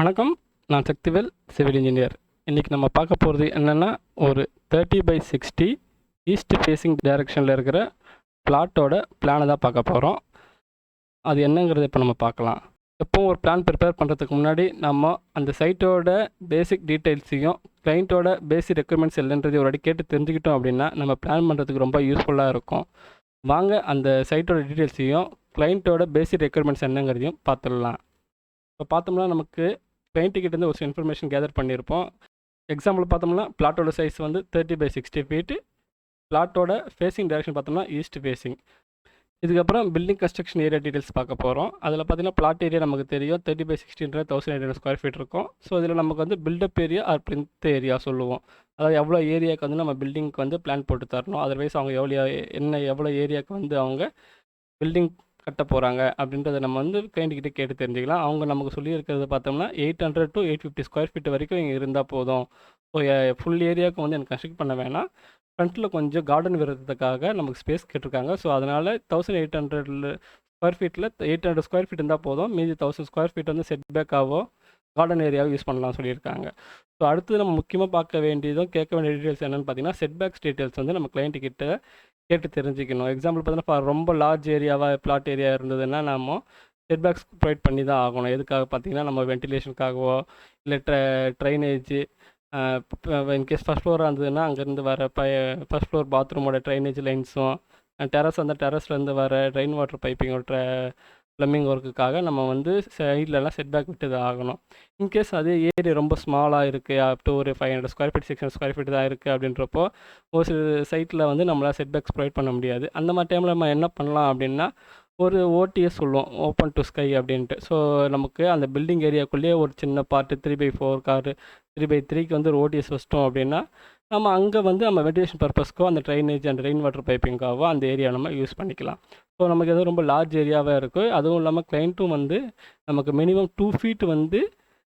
வணக்கம். நான் Sakthivel, civil engineer. இன்றைக்கி நம்ம பார்க்க போகிறது என்னென்னா, ஒரு 30/60 ஈஸ்ட் ஃபேஸிங் டைரெக்ஷனில் இருக்கிற பிளாட்டோட பிளானை தான் பார்க்க போகிறோம். அது என்னங்கிறத இப்போ நம்ம பார்க்கலாம். எப்போவும் ஒரு பிளான் ப்ரிப்பேர் பண்ணுறதுக்கு முன்னாடி நம்ம அந்த சைட்டோட பேசிக் டீட்டெயில்ஸையும் கிளைண்ட்டோட பேசிக் ரெக்குயர்மெண்ட்ஸ் இல்லைன்றதை ஒரு வாட்டி கேட்டு தெரிஞ்சுக்கிட்டோம் அப்படின்னா நம்ம பிளான் பண்ணுறதுக்கு ரொம்ப யூஸ்ஃபுல்லாக இருக்கும். வாங்க அந்த சைட்டோட டீட்டெயில்ஸையும் கிளைண்ட்டோட பேசிக் ரெக்குயர்மெண்ட்ஸ் என்னங்கிறதையும் பார்த்துடலாம். இப்போ பார்த்தோம்னா நமக்கு கிளைண்ட்டுக்கிட்டேருந்து ஒரு சில இன்ஃபர்மேஷன் கேதர் பண்ணியிருப்போம். எக்ஸாம்பிள் பார்த்தோம்னா பிளாட்டோட சைஸ் வந்து 30/60 ஃபீட்டு. பிளாட்டோட ஃபேஸிங் டைரக்ஷன் பார்த்தோம்னா ஈஸ்ட் ஃபேஸிங். இதுக்கப்புறம் பில்டிங் கன்ஸ்ட்ரக்ஷன் ஏரியா டீட்டெயில்ஸ் பார்க்க போகிறோம். அதில் பார்த்தீங்கன்னா பிளாட் ஏரியா நமக்கு தெரியும் 30/60 1800 ஸ்கொயர் ஃபீட் இருக்கும். ஸோ இதில் நமக்கு வந்து built up area or plinth area சொல்லுவோம். அதாவது எவ்வளோ ஏரியாவுக்கு வந்து நம்ம பில்டிங்க்கு வந்து பிளான் போட்டு தரணும். அதர்வைஸ் அவங்க எவ்வளோ ஏரியாவுக்கு வந்து அவங்க பில்டிங் கட்ட போகிறாங்க அப்படின்றத நம்ம வந்து கிளைண்ட்டுக்கிட்டே கேட்டு தெரிஞ்சுக்கலாம். அவங்க நமக்கு சொல்லியிருக்கிறது பார்த்தோம்னா 800 to 850 ஸ்கொயர் ஃபீட் வரைக்கும் இங்கே இருந்தால் போதும். ஸோ ஃபுல் ஏரியாவுக்கு வந்து எனக்கு கன்ஸ்ட்ரக்ட் பண்ண வேணாம், ஃப்ரண்ட்டில் கொஞ்சம் கார்டன் விடுறதுக்காக நமக்கு ஸ்பேஸ் கேட்டிருக்காங்க. ஸோ அதனால் 1800 ஸ்கொயர் ஃபீட்டில் 800 ஸ்கொயர் ஃபீட் இருந்தால் போதும். மீதி 1000 ஸ்கொயர் ஃபீட் வந்து செட்பேக்காவோ கார்டன் ஏரியாவை யூஸ் பண்ணலாம் சொல்லியிருக்காங்க. ஸோ அடுத்து நம்ம முக்கியமாக பார்க்க வேண்டியதும் கேட்க வேண்டிய டீட்டெயில்ஸ் என்னென்னு பார்த்தீங்கன்னா செட்பேக்ஸ் டீட்டெயில்ஸ் வந்து நம்ம கிளைண்ட்டுக்கிட்ட கேட்டு தெரிஞ்சுக்கணும். எக்ஸாம்பிள் பார்த்தீங்கன்னா ரொம்ப லார்ஜ் ஏரியாவாக பிளாட் ஏரியா இருந்ததுன்னா நம்ம செட்பேக்ஸ் ப்ரொவைட் பண்ணி தான் ஆகணும். எதுக்காக பார்த்தீங்கன்னா நம்ம வென்டிலேஷனுக்காகவோ இல்லை ட்ரைனேஜ் இன்கேஸ் ஃபஸ்ட் ஃப்ளோராக இருந்ததுன்னா அங்கேருந்து வர ஃபஸ்ட் ஃப்ளோர் பாத்ரூமோட ட்ரைனேஜ் லைன்ஸும் டெரஸ் அந்த டெரஸ்லேருந்து வர ட்ரெயின் வாட்டர் பைப்பிங்கோட ப்ளம்பிங் ஒர்க்குக்காக நம்ம வந்து சைட்லலாம் செட்பேக் விட்டு தான் ஆகணும். இன்கேஸ் அதே ஏரியா ரொம்ப ஸ்மாலாக இருக்குது, அப் டு ஒரு 500 ஸ்கொயர் ஃபீட் 600 ஸ்கொயர் ஃபீட் தான் இருக்குது அப்படின்றப்போ ஒரு சில சைட்டில் வந்து நம்மளால் செட்பேக்ஸ் ப்ரொவைட் பண்ண முடியாது. அந்த மாதிரி டைமில் நம்ம என்ன பண்ணலாம் அப்படின்னா ஒரு ஓடிஎஸ் சொல்லுவோம், ஓப்பன் டு ஸ்கை அப்படின்ட்டு. ஸோ நமக்கு அந்த பில்டிங் ஏரியாக்குள்ளேயே ஒரு சின்ன பார்ட்டு 3/4 காரு 3/3க்கு வந்து ஒரு ஓடிஎஸ் வச்சிட்டோம் அப்படின்னா நம்ம அங்கே வந்து நம்ம வென்டிலேஷன் பர்பஸ்க்கோ அந்த ட்ரைனேஜ் அண்ட் ரெயின் வாட்டர் பைப்பிங்காவோ அந்த ஏரியா நம்ம யூஸ் பண்ணிக்கலாம். ஸோ நமக்கு எதுவும் ரொம்ப லார்ஜ் ஏரியாவாக இருக்குது. அதுவும் இல்லாமல் கிளைண்ட்டும் வந்து நமக்கு மினிமம் 2 ஃபீட் வந்து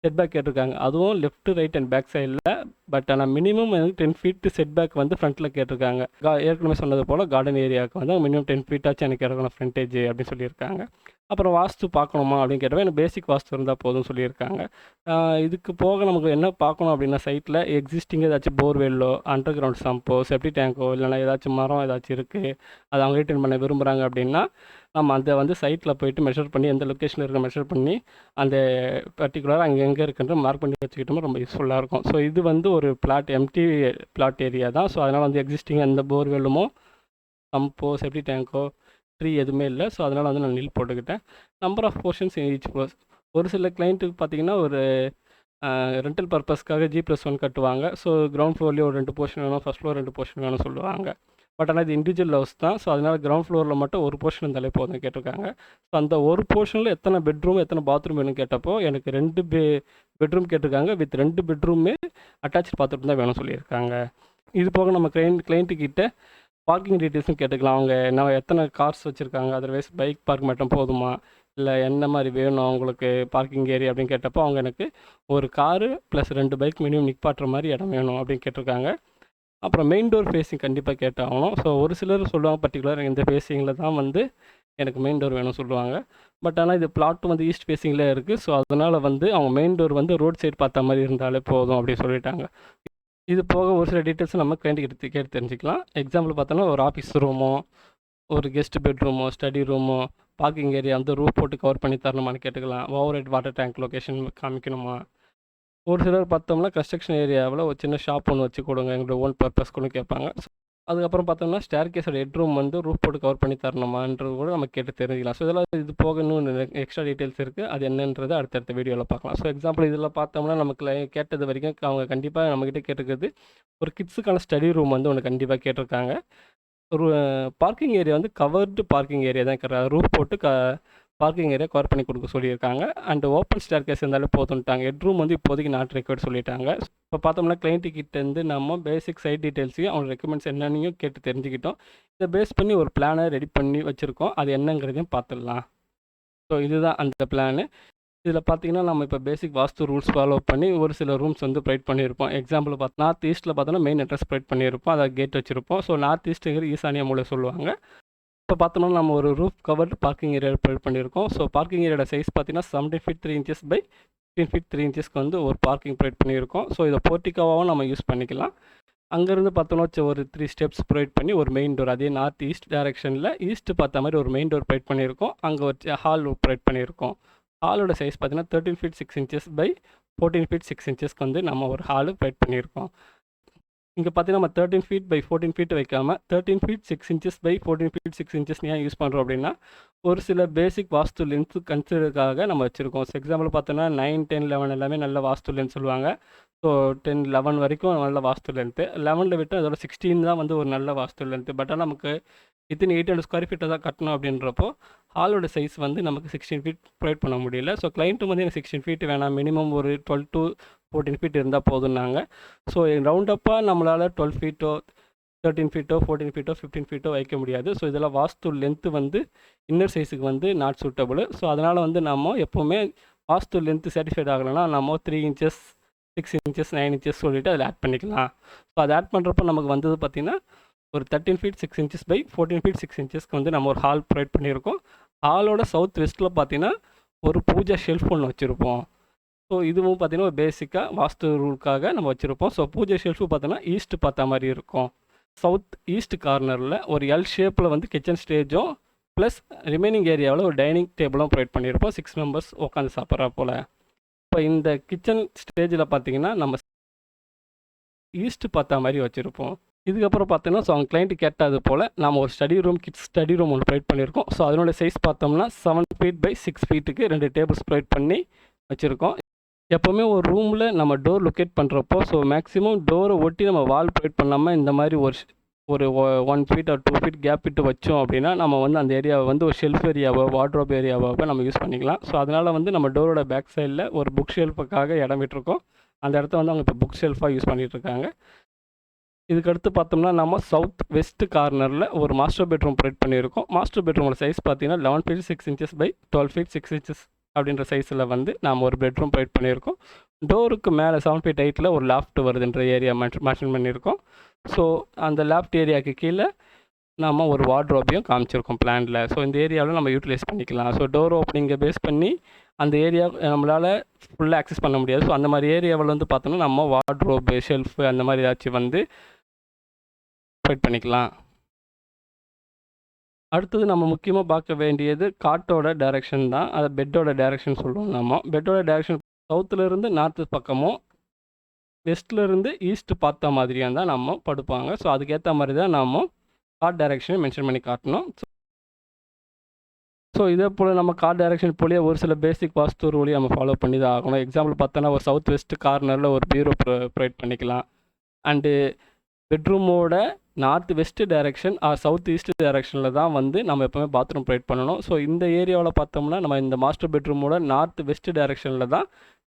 செட்பேக் கேட்டிருக்காங்க. அதுவும் லெஃப்ட் ரைட் அண்ட் பேக் சைடில். பட் ஆனால் மினிமம் வந்து 10 ஃபீட் செட்பேக் வந்து ஃப்ரண்ட்டில் கேட்டிருக்காங்க. ஏற்கனவே சொன்னது போல் கார்டன் ஏரியாவுக்கு வந்து மினிமம் 10 ஃபீட்டாச்சும் எனக்கு இருக்கணும் ஃப்ரண்டேஜ் அப்படின்னு சொல்லியிருக்காங்க. அப்புறம் வாஸ்து பார்க்கணுமா அப்படின்னு கேட்டப்போ எனக்கு பேசிக் வாஸ்து இருந்தால் போதும்னு சொல்லியிருக்காங்க. இதுக்கு போக நமக்கு என்ன பார்க்கணும் அப்படின்னா சைட்டில் எக்ஸிஸ்டிங் ஏதாச்சும் போர்வெல்லோ under ground Shambho septic tango இல்லைனா ஏதாச்சும் மரம் ஏதாச்சும் இருக்குது அதை அவங்க ரிட்டர்ன் பண்ண விரும்புகிறாங்க அப்படின்னா நம்ம அதை வந்து சைட்டில் போய்ட்டு மெஷர் பண்ணி எந்த லொக்கேஷனில் இருக்க மெஷர் பண்ணி அந்த பர்டிகுலராக அங்கே எங்கே இருக்குன்ற மார்க் பண்ணி வச்சுக்கிட்டோமோ ரொம்ப யூஸ்ஃபுல்லாக இருக்கும். ஸோ இது வந்து ஒரு எம்டி பிளாட் ஏரியா தான். ஸோ அதனால் வந்து எக்ஸிஸ்டிங் எந்த போர்வெல்லுமோ சம்போ செப்டி டேங்கோ ட்ரீ எதுவுமே இல்லை. ஸோ அதனால் வந்து நான் நீல் போட்டுக்கிட்டேன். Number of portions each floor. ஒரு சில கிளைண்ட்டுக்கு பார்த்தீங்கன்னா ஒரு ரெண்டல் பர்பஸ்க்காக G+1 கட்டுவாங்க. ஸோ கிரவுண்ட் ஃப்ளோர்லேயே ஒரு 2 போர்ஷன் வேணும், ஃபஸ்ட் ஃப்ளோர் 2 போர்ஷன் வேணும்னு சொல்லுவாங்க. பட் ஆனால் இது இண்டிவிஜுவல் ஹவுஸ் தான். ஸோ அதனால் கிரவுண்ட் ஃப்ளோரில் மட்டும் ஒரு போர்ஷன் இருந்தாலே போதும் கேட்டிருக்காங்க. ஸோ அந்த ஒரு போர்ஷனில் எத்தனை பெட்ரூம் எத்தனை பாத்ரூம் வேணும்னு கேட்டப்போ எனக்கு 2 பெட்ரூம் கேட்டிருக்காங்க. வித் 2 பெட்ரூமே அட்டாச் பாத்ரூம் தான் வேணும்னு சொல்லியிருக்காங்க. இது போக நம்ம கிளைண்ட்டுக்கிட்ட பார்க்கிங் டீட்டெயில்ஸும் கேட்டுக்கலாம். அவங்க என்ன எத்தனை கார்ஸ் வச்சுருக்காங்க, அதர்வைஸ் பைக் பார்க் மட்டும் போதுமா இல்லை என்ன மாதிரி வேணும் அவங்களுக்கு பார்க்கிங் ஏரியா அப்படின்னு கேட்டப்போ அவங்க எனக்கு ஒரு காரு ப்ளஸ் 2 பைக் மினிமம் நிற்பாட்டுற மாதிரி இடம் வேணும் அப்படின்னு கேட்டிருக்காங்க. அப்புறம் மெயின் டோர் ஃபேஸிங் கண்டிப்பாக கேட்டாகணும். ஸோ ஒரு சிலர் சொல்லுவாங்க பர்டிகுலர் இந்த ஃபேஸிங்கில் தான் வந்து எனக்கு மெயின் டோர் வேணும் சொல்லுவாங்க. பட் ஆனால் இது பிளாட்டும் வந்து ஈஸ்ட் ஃபேஸிங்கில் இருக்குது. ஸோ அதனால் வந்து அவங்க மெயின் டோர் வந்து ரோட் சைடு பார்த்த மாதிரி இருந்தாலே போதும் அப்படின்னு சொல்லிட்டாங்க. இது போக ஒரு சில டீட்டெயில்ஸ் நம்ம கிளைண்ட்டு கேட்டு தெரிஞ்சுக்கலாம். எக்ஸாம்பிள் பார்த்தோன்னா ஒரு ஆஃபீஸ் ரூமோ ஒரு கெஸ்ட் பெட்ரூமோ ஸ்டடி ரூமோ பார்க்கிங் ஏரியா வந்து ரூஃப் போட்டு கவர் பண்ணி தரணுமான்னு கேட்டுக்கலாம். Overhead water tank location காமிக்கணுமா. ஒரு சிலர் பார்த்தோம்னா கன்ஸ்ட்ரக்ஷன் ஏரியாவில் ஒரு சின்ன ஷாப் ஒன்று வச்சு கொடுங்க எங்களோட ஓன் பர்பஸ் கூட கேட்பாங்க. அதுக்கப்புறம் பார்த்தோம்னா ஸ்டேர் கேஸோட ஹெட்ரூம் வந்து ரூஃப் போட்டு கவர் பண்ணி தரணுமான்றது கூட நம்ம கேட்டு தெரிஞ்சுக்கலாம். ஸோ இதெல்லாம் இது போக இன்னும் எக்ஸ்ட்ரா டீட்டெயில்ஸ் இருக்குது. அது என்னன்றது அடுத்தடுத்த வீடியோவில் பார்க்கலாம். ஸோ எக்ஸாம்பிள் இதில் பார்த்தோம்னா நமக்கு கேட்டது வரைக்கும் அவங்க கண்டிப்பாக நம்மக்கிட்ட கேட்டிருக்கிறது ஒரு கிட்ஸுக்கான ஸ்டடி ரூம் வந்து ஒன்று கண்டிப்பாக கேட்டிருக்காங்க. ஒரு பார்க்கிங் ஏரியா வந்து கவர்டு பார்க்கிங் ஏரியா தான் இருக்கிறாங்க. ரூஃப் போட்டு பார்க்கிங் ஏரியா கவர் பண்ணி கொடுக்க சொல்லியிருக்காங்க. அண்ட் ஓப்பன் ஸ்டேர் கேஸ் இருந்தாலே போதுன்ட்டாங்க. ஹெட்ரூம் வந்து இப்போதைக்கு நாட் ரெக்வயர்ட் சொல்லிட்டாங்க. இப்போ பார்த்தோம்னா கிளைண்ட்டுக்கிட்டேருந்து நம்ம பேசிக் சைட் டீட்டெயில்ஸையும் அவங்க ரெக்கமெண்ட்ஸ் என்னென்னையும் கேட்டு தெரிஞ்சுக்கிட்டோம். இதை பேஸ் பண்ணி ஒரு பிளானை ரெடி பண்ணி வச்சுருக்கோம். அது என்னங்கிறதையும் பார்த்துடலாம். ஸோ இதுதான் அந்த பிளானு. இதில் பார்த்தீங்கன்னா நம்ம இப்போ பேசிக் வாஸ்து ரூல்ஸ் ஃபாலோ பண்ணி ஒரு சில ரூம்ஸ் வந்து ப்ரொவைட் பண்ணியிருப்போம். எக்ஸாம்பிள் நார்த் ஈஸ்ட்டில் பார்த்தோன்னா மெயின் அட்ரஸ் ப்ரொவைட் பண்ணியிருப்போம். அதை கேட் வச்சுருப்போம். ஸோ நார்த் ஈஸ்ட்டுங்கிற ஈசானிய மூலை சொல்லுவாங்க. இப்போ பார்த்தோம்னா நம்ம ஒரு roof covered parking area provide பண்ணியிருக்கோம். ஸோ பார்க்கிங் ஏரியாவோட சைஸ் பார்த்தீங்கன்னா 17 feet 3 inches by 15 ஃபீட் 3 இன்ச்சஸ்க்கு வந்து ஒரு பார்க்கிங் ப்ரொவைட் பண்ணியிருக்கோம். ஸோ இதை போர்ட்டிகோவாகவும் நம்ம யூஸ் பண்ணிக்கலாம். அங்கேருந்து பார்த்தோன்னா ஒரு 3 ஸ்டெப்ஸ் ப்ரொவைட் பண்ணி ஒரு மெயின் டோர், அதே நார்த் ஈஸ்ட் டைரக்ஷனில் ஈஸ்ட் பார்த்த மாதிரி ஒரு மெயின் டோர் ப்ரொவைட் பண்ணியிருக்கோம். அங்கே ஒரு ஹால் ப்ரொவைட் பண்ணியிருக்கோம். ஹாலோட சைஸ் பார்த்தீங்கன்னா 13 ஃபீட் 6 இன்ச்சஸ் பை 14 ஃபீட் 6 இன்ச்சஸ்க்கு வந்து நம்ம ஒரு ஹாலு ப்ரொவைட் பண்ணியிருக்கோம். இங்கே பார்த்தீங்கன்னா நம்ம 13 ஃபீட் பை 14 ஃபீட் வைக்காமல் 13 feet 6 inches by 14 feet 6 inches ஏன் யூஸ் பண்ணுறோம் அப்படின்னா, ஒரு சில பேசிக் வாஸ்து லென்ஸ் கன்சிடருக்காக நம்ம வச்சுருக்கோம். ஸோ எக்ஸாம்பிள் பார்த்தோன்னா 9, 10, 11 எல்லாமே நல்ல வாஸ்து லென்ஸ் சொல்லுவாங்க. ஸோ 10, 11 வரைக்கும் நல்ல வாஸ்து லென்த்து. 11ல் விட்டு அதோட 16 தான் வந்து ஒரு நல்ல வாஸ்து லென்த்து. பட் ஆனால் நமக்கு வித்தின் 800 ஸ்கொயர் ஃபீட்டை தான் கட்டணும் அப்படின்றப்போ ஹாலோட சைஸ் வந்து நமக்கு 16 ஃபீட் ப்ரொவைட் பண்ண முடியல. ஸோ கிளைண்ட்டும் வந்து எனக்கு 16 ஃபீட் வேணாம், மினிமம் ஒரு 12 to 14 ஃபீட் இருந்தால் போதும்னாங்க. ஸோ ரவுண்டப்பாக நம்மளால் 12 ஃபீட்டோ 13 ஃபீட்டோ 14 ஃபீட்டோ 15 ஃபீட்டோ வைக்க முடியாது. ஸோ இதெல்லாம் வாஸ்து லென்த்து வந்து இன்னர் சைஸுக்கு வந்து நாட் சூட்டபுள். ஸோ அதனால் வந்து நம்ம எப்போவுமே வாஸ்து லென்த்து சாட்டிஸ்ஃபைட் ஆகலைன்னா நம்ம 3 இன்ச்சஸ் 6 இன்ச்சஸ் 9 இன்ச்சஸ் சொல்லிவிட்டு அதில் ஆட் பண்ணிக்கலாம். ஸோ அதை ஆட் பண்ணுறப்போ நமக்கு வந்தது பார்த்திங்கன்னா ஒரு 13 ஃபீட் 6 இன்ச்சஸ் பை 14 ஃபீட் 6 இன்ச்சஸ்க்கு வந்து நம்ம ஒரு ஹால் ப்ரொவைட் பண்ணியிருக்கோம். ஹாலோட சவுத் வெஸ்ட்டில் பார்த்தீங்கன்னா ஒரு பூஜா ஷெல்ஃப் ஒன்று வச்சுருப்போம். ஸோ இதுவும் பார்த்தீங்கன்னா ஒரு பேசிக்காக வாஸ்து ரூலுக்காக நம்ம வச்சுருப்போம். ஸோ பூஜை ஷெல்ஃபு பார்த்தோன்னா ஈஸ்ட் பார்த்த மாதிரி இருக்கும். சவுத் ஈஸ்ட் கார்னரில் ஒரு எல் ஷேப்பில் வந்து கிச்சன் ஸ்டேஜும் ப்ளஸ் ரிமைனிங் ஏரியாவில் ஒரு டைனிங் டேபிளும் ப்ரொவைட் பண்ணியிருப்போம். 6 மெம்பர்ஸ் உட்காந்து சாப்பிட்றா போல். இப்போ இந்த கிச்சன் ஸ்டேஜில் பார்த்தீங்கன்னா நம்ம ஈஸ்ட் பார்த்த மாதிரி வச்சுருப்போம். இதுக்கப்புறம் பார்த்தீங்கன்னா ஸோ அவங்க கிளைண்ட்டு கேட்டது போல் நம்ம ஒரு study room kids study room ஒன்று ப்ரொவைட் பண்ணியிருக்கோம். ஸோ அதனோட சைஸ் பார்த்தோம்னா 7 ஃபீட் பை 6 ஃபீட்டுக்கு 2 டேபிள்ஸ் ப்ரொவைட் பண்ணி வச்சுருக்கோம். எப்போவுமே ஒரு ரூமில் நம்ம டோர் லொக்கேட் பண்ணுறப்போ ஸோ மேக்ஸிமம் டோரை ஒட்டி நம்ம வால் ப்ரொவைட் பண்ணாமல் இந்த மாதிரி ஒரு 1 ஃபீட் ஆர் 2 ஃபீட் கேப் விட்டு வச்சோம் அப்படின்னா நம்ம வந்து அந்த ஏரியாவை வந்து ஒரு ஷெல்ஃப் ஏரியாவோ வார்ட்ரோப் ஏரியாவோ நம்ம யூஸ் பண்ணிக்கலாம். ஸோ அதனால் வந்து நம்ம டோரோட பேக் சைடில் ஒரு புக் ஷெல்ஃபுக்காக இடம் விட்டுருக்கோம். அந்த இடத்த வந்து அவங்க இப்போ புக் ஷெல்ஃபாக யூஸ் பண்ணிகிட்ருக்காங்க. இதுக்கடுத்து பார்த்தோம்னா நம்ம சவுத் வெஸ்ட் கார்னரில் ஒரு மாஸ்டர் பெட்ரூம் ப்ரொவைட் பண்ணியிருக்கோம். மாஸ்டர் பெட்ரூமோட சைஸ் பார்த்தீங்கன்னா 11 feet 6 inches by 12 feet 6 inches அப்படின்ற சைஸில் வந்து நாம் ஒரு பெட்ரூம் ப்ரொவைட் பண்ணியிருக்கோம். டோருக்கு மேலே 7 ஃபீட் ஹைட்டில் ஒரு லாஃப்ட் வருதுன்ற ஏரியா மென்ஷன் பண்ணியிருக்கோம். ஸோ அந்த லாஃப்ட் ஏரியாவுக்கு கீழே நம்ம ஒரு வார்ட்ரோப்பையும் காமிச்சிருக்கோம் பிளானில். ஸோ இந்த ஏரியாவில் நம்ம யூட்டிலைஸ் பண்ணிக்கலாம். ஸோ டோர் ஓப்பனிங்கை பேஸ் பண்ணி அந்த ஏரியா நம்மளால் ஃபுல்லாக ஆக்சஸ் பண்ண முடியாது. ஸோ அந்த மாதிரி ஏரியாவில் வந்து பார்த்தோன்னா நம்ம வார்ட்ரோப்பு ஷெல்ஃபு அந்த மாதிரி ஏதாச்சும் வந்து ப்ரொவைட் பண்ணிக்கலாம். அடுத்தது நம்ம முக்கியமாக பார்க்க வேண்டியது காட்டோட டைரெக்ஷன் தான். அதை பெட்டோட டைரெக்ஷன் சொல்லுவோம். நம்ம பெட்டோட டைரெக்ஷன் சவுத்துலேருந்து நார்த்து பக்கமும் வெஸ்ட்லேருந்து ஈஸ்ட் பார்த்த மாதிரியாக தான் நம்ம படுப்பாங்க. ஸோ அதுக்கேற்ற மாதிரி தான் நம்ம காட் டைரெக்ஷனை மென்ஷன் பண்ணி காட்டணும். ஸோ இதே போல் நம்ம காட் டைரெக்ஷன் போலேயே ஒரு சில பேசிக் வாஸ்து ரூலையும் நம்ம ஃபாலோ பண்ணி தான் ஆகணும். எக்ஸாம்பிள் பார்த்தோன்னா ஒரு சவுத் வெஸ்ட் கார்னரில் ஒரு பீரோ ப்ரொவைட் பண்ணிக்கலாம். அண்டு பெட்ரூமோட north west direction or south east டைரெக்ஷனில் தான் வந்து நம்ம எப்போவுமே பாத்ரூம் ப்ரொவைட் பண்ணணும். ஸோ இந்த ஏரியாவில் பார்த்தோம்னா நம்ம இந்த மாஸ்டர் பெட்ரூமோட நார்த் வெஸ்ட் டைரெக்ஷனில் தான்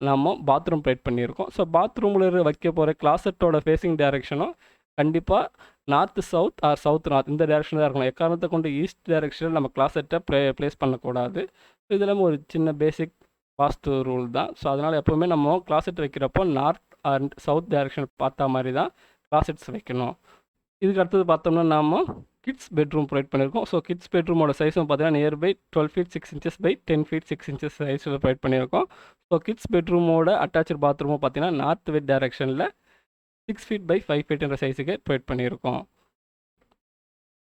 நம்ம பாத்ரூம் ப்ரொவைட் பண்ணியிருக்கோம். ஸோ பாத்ரூமில் வைக்க போகிற கிளாசட்டோட ஃபேஸிங் டைரெக்ஷனும் கண்டிப்பாக north south or south north இந்த டைரெக்ஷன் தான் இருக்கணும். எக்காரணத்தை கொண்டு ஈஸ்ட் டைரெக்ஷனில் நம்ம கிளாசட்டை ப்ளேஸ் பண்ணக்கூடாது. ஸோ இதெல்லாம் ஒரு சின்ன பேசிக் வாஸ்து ரூல் தான். ஸோ அதனால் எப்போவுமே நம்ம கிளாசட் வைக்கிறப்போ நார்த் அண்ட் சவுத் டைரெக்ஷன் பார்த்தா மாதிரி தான் கிளாசெட்ஸ் வைக்கணும். இதுக்கு அடுத்தது பார்த்தோம்னா நம்ம கிட்ஸ் பெட்ரூம் ப்ரொவைட் பண்ணியிருக்கோம். ஸோ கிட்ஸ் பெட்ரூமோட சைஸும் பார்த்தீங்கன்னா nearby 12 feet 6 inches by 10 feet 6 inches சைஸில் ப்ரொவைட் பண்ணியிருக்கோம். ஸோ கிட்ஸ் பெட்ரூமோட அட்டாச்சு பாத்ரூமும் பார்த்தீங்கன்னா நார்த் வெஸ்ட் டைரெக்ஷனில் 6 ஃபீட் பை 5 ஃபீட்ன்ற சைஸுக்கு ப்ரொவைட் பண்ணியிருக்கோம்.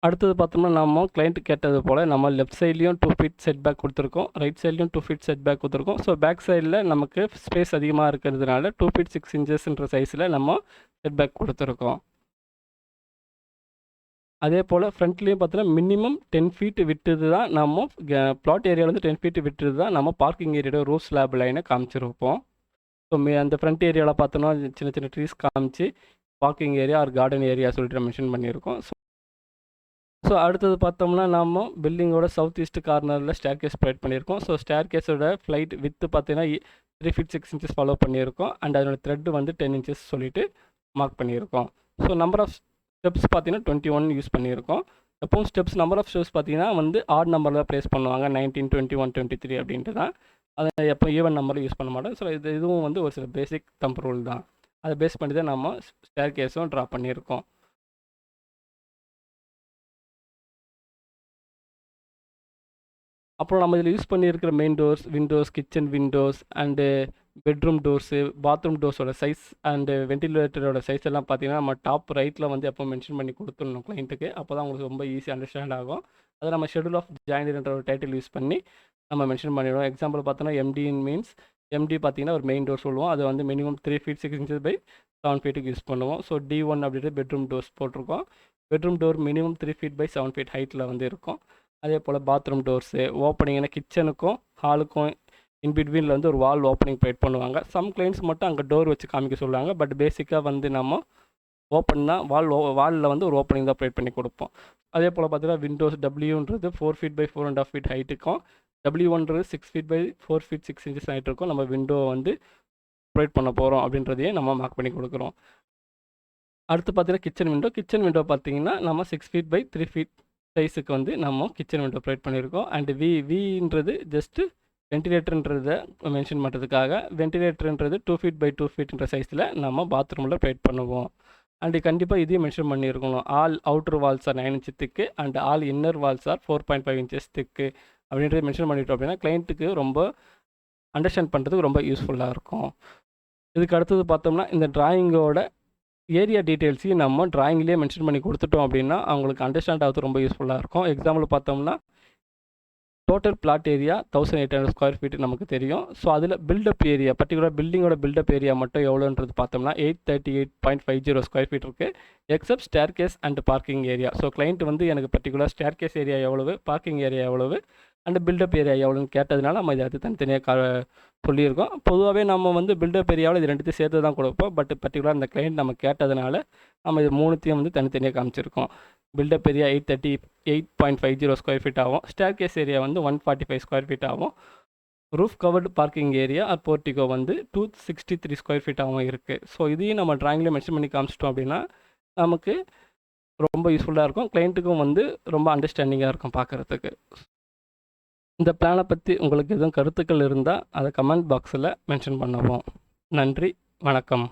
அடுத்தது பார்த்தோம்னா நம்ம கிளைண்ட் கேட்டது போல் நம்ம லெஃப்ட் சைட்லேயும் 2 ஃபீட் செட் பேக் கொடுத்துருக்கோம், ரைட் சைட்லேயும் 2 ஃபீட் செட் பேக் கொடுத்துருக்கோம். ஸோ பேக் சைடில் நமக்கு ஸ்பேஸ் அதிகமாக இருக்கிறதுனால 2 ஃபீட் 6 இன்ச்சஸ்ன்ற சைஸில் நம்ம செட் பேக் கொடுத்துருக்கோம். அதே போல் ஃப்ரண்ட்லேயும் பார்த்தோன்னா மினிமம் 10 ஃபீட் விட்டுது தான் நம்ம பிளாட் ஏரியாவிலேருந்து 10 ஃபீட் விட்டுது தான் நம்ம பார்க்கிங் ஏரியாவோட ரூஃப் ஸ்லாப் லைனை காமிச்சிருப்போம். ஸோ அந்த ஃப்ரண்ட் ஏரியாவில் பார்த்தோன்னா சின்ன சின்ன ட்ரீஸ் காமிச்சு parking area or garden area சொல்லிட்டு மென்ஷன் பண்ணியிருக்கோம். ஸோ அடுத்தது பார்த்தோம்னா நம்ம பில்டிங்கோட சவுத் ஈஸ்ட் கார்னரில் ஸ்டேர் கேஸ் ப்ரொவைட் பண்ணியிருக்கோம். ஸோ ஸ்டேர் கேஸோட ஃப்ளைட் வித்து பார்த்தீங்கன்னா 3 ஃபீட் 6 இன்ச்சஸ் ஃபாலோ பண்ணியிருக்கோம். அண்ட் அதோட த்ரெட் வந்து 10 இன்ச்சஸ் சொல்லிட்டு மார்க் பண்ணியிருக்கோம். ஸோ நம்பர் ஆஃப் ஸ்டெப்ஸ் பார்த்தீங்கன்னா 21 யூஸ் பண்ணியிருக்கோம். எப்பவும் ஸ்டெப்ஸ் நம்பர் ஆஃப் ஸ்டெப்ஸ் பார்த்தீங்கன்னா வந்து ஆட் நம்பரில் ப்ளேஸ் பண்ணுவாங்க, 19, 21, 23 அப்படின்ட்டு தான். அதை எப்போ ஈவன் நம்பரில் யூஸ் பண்ண மாட்டோம். ஸோ இதுவும் வந்து ஒரு சில பேசிக் தம்ப் ரூல் தான். அதை பேஸ் பண்ணி தான் நம்ம ஸ்டேர் கேஸும் ட்ரா பண்ணியிருக்கோம். அப்புறம் நம்ம இதில் யூஸ் பண்ணியிருக்கிற main doors, windows, kitchen windows and bedroom doors, bathroom டோர்ஸோட சைஸ் அண்டு வென்டிலேட்டரோட சைஸ் எல்லாம் பார்த்தீங்கன்னா நம்ம டாப் ரைட்டில் வந்து எப்போ மென்ஷன் பண்ணி கொடுத்துடணும் கிளைண்ட்டுக்கு. அப்போ தான் உங்களுக்கு ரொம்ப ஈஸி அண்டர்ஸ்டாண்ட் ஆகும். அதை நம்ம ஷெட்யூல் ஆஃப் ஜாயினர்ன்ற ஒரு டைட்டில் யூஸ் பண்ணி நம்ம மென்ஷன் பண்ணிடுவோம். எக்ஸாம்பிள் பார்த்தோன்னா எம்டின் மீன்ஸ் எம்டி பார்த்தீங்கன்னா ஒரு மெயின் டோர் சொல்லுவோம். அது வந்து மினிமம் 3 feet 6 inches பை 7 feetக்கு யூஸ் பண்ணுவோம். ஸோ D1 அப்படின்ட்டு பெட்ரூம் டோர்ஸ் போட்டிருக்கோம். Bedroom door minimum 3 feet by 7 feet ஹைட்டில் வந்து இருக்கும். அதே போல் பாத்ரூம் டோர்ஸு ஓப்பனிங்னா கிச்சனுக்கும் ஹாலுக்கும் இன்பிட்வீனில் வந்து ஒரு வால் ஓப்பனிங் ப்ரொவைட் பண்ணுவாங்க. சம் கிளைண்ட்ஸ் மட்டும் அங்கே டோர் வச்சு காமிக்க சொல்லுவாங்க. பட் பேசிக்காக வந்து நம்ம ஓப்பன் தான் வாலில் வந்து ஒரு ஓப்பனிங் தான் ப்ரொவைட் பண்ணி கொடுப்போம். அதே போல் பார்த்தீங்கன்னா விண்டோஸ் டபிள்யூன்றது 4 feet பை 4.5 feet ஹைட்டுக்கும், W1ன்றது 6 feet by 4 feet 6 inches height இருக்கும். நம்ம விண்டோ வந்து ப்ரொவைட் பண்ண போகிறோம் அப்படின்றதையே நம்ம மார்க் பண்ணி கொடுக்குறோம். அடுத்து பார்த்தீங்கன்னா கிச்சன் விண்டோ பார்த்தீங்கன்னா நம்ம 6 feet பை 3 feet சைஸுக்கு வந்து நம்ம கிச்சன் விண்டோ ப்ரொவைட் பண்ணியிருக்கோம். அண்டு வின்றது ஜஸ்ட்டு வென்டிலேட்டர்ன்றதை மென்ஷன் பண்ணுறதுக்காக, வென்டிலேட்டர்ன்றது 2 feet பை 2 feetன்ற சைஸில் நம்ம பாத்ரூமில் ப்ரொவைட் பண்ணுவோம். அண்டு கண்டிப்பாக இதையும் மென்ஷன் பண்ணியிருக்கணும். All outer walls are 9 inch thick and all inner walls are 4.5 inches திக்கு அப்படின்றத மென்ஷன் பண்ணிட்டோம் அப்படின்னா கிளைண்ட்டுக்கு ரொம்ப அண்டர்ஸ்டாண்ட் பண்ணுறதுக்கு ரொம்ப யூஸ்ஃபுல்லாக இருக்கும். இதுக்கு அடுத்தது பார்த்தோம்னா இந்த டிராயிங்கோட ஏரியா டீட்டெயில்ஸையும் நம்ம டிராயிங்லேயே மென்ஷன் பண்ணி கொடுத்துட்டோம் அப்படின்னா அவங்களுக்கு அண்டர்ஸ்டாண்ட் ஆகிறது ரொம்ப யூஸ்ஃபுல்லாக இருக்கும். எக்ஸாம்பிள் பார்த்தோம்னா total plot area 1800 square feet நமக்கு தெரியும். ஸோ அதில் பில்டப் ஏரியா பர்டிகுலர் பில்டிங்கோட பில்டப் ஏரியா மட்டும் எவ்வளோன்றது பார்த்தோம்னா 838.50 square feet இருக்குது. Except staircase and parking area. So client வந்து எனக்கு பர்டிகுலர் ஸ்டேர்கேஸ் ஏரியா எவ்வளவு, பார்க்கிங் ஏரியா எவ்வளவு அண்ட் பில்டப் ஏரியா எவ்வளோன்னு கேட்டதுனால நம்ம இதை அது தனித்தனியாக சொல்லியிருக்கோம். பொதுவாகவே நம்ம வந்து பில்டப் ஏரியாவில் இது ரெண்டுத்தையும் சேர்த்து தான் கொடுப்போம். பட் பர்டிகுலர் இந்த கிளைண்ட் நம்ம கேட்டதுனால நம்ம இது மூணுத்தையும் வந்து தனித்தனியாக காமிச்சிருக்கோம். பில்டப் ஏரியா 838.50 square feet ஆகும். ஸ்டேர்கேஸ் ஏரியா வந்து 145 square feet ஆகும். Roof covered parking area or portico வந்து 263 square feet ஆகும் இருக்குது. ஸோ இதையும் நம்ம டிராயிங்கில் மென்ஷன் பண்ணி காமிச்சிட்டோம் அப்படின்னா நமக்கு ரொம்ப யூஸ்ஃபுல்லாக இருக்கும். கிளைண்ட்டுக்கும் வந்து ரொம்ப அண்டர்ஸ்டாண்டிங்காக இருக்கும் பார்க்குறதுக்கு. இந்த பிளானை பற்றி உங்களுக்கு எதுவும் கருத்துக்கள் இருந்தால் அதை கமெண்ட் பாக்ஸில் மென்ஷன் பண்ணுவோம். நன்றி, வணக்கம்.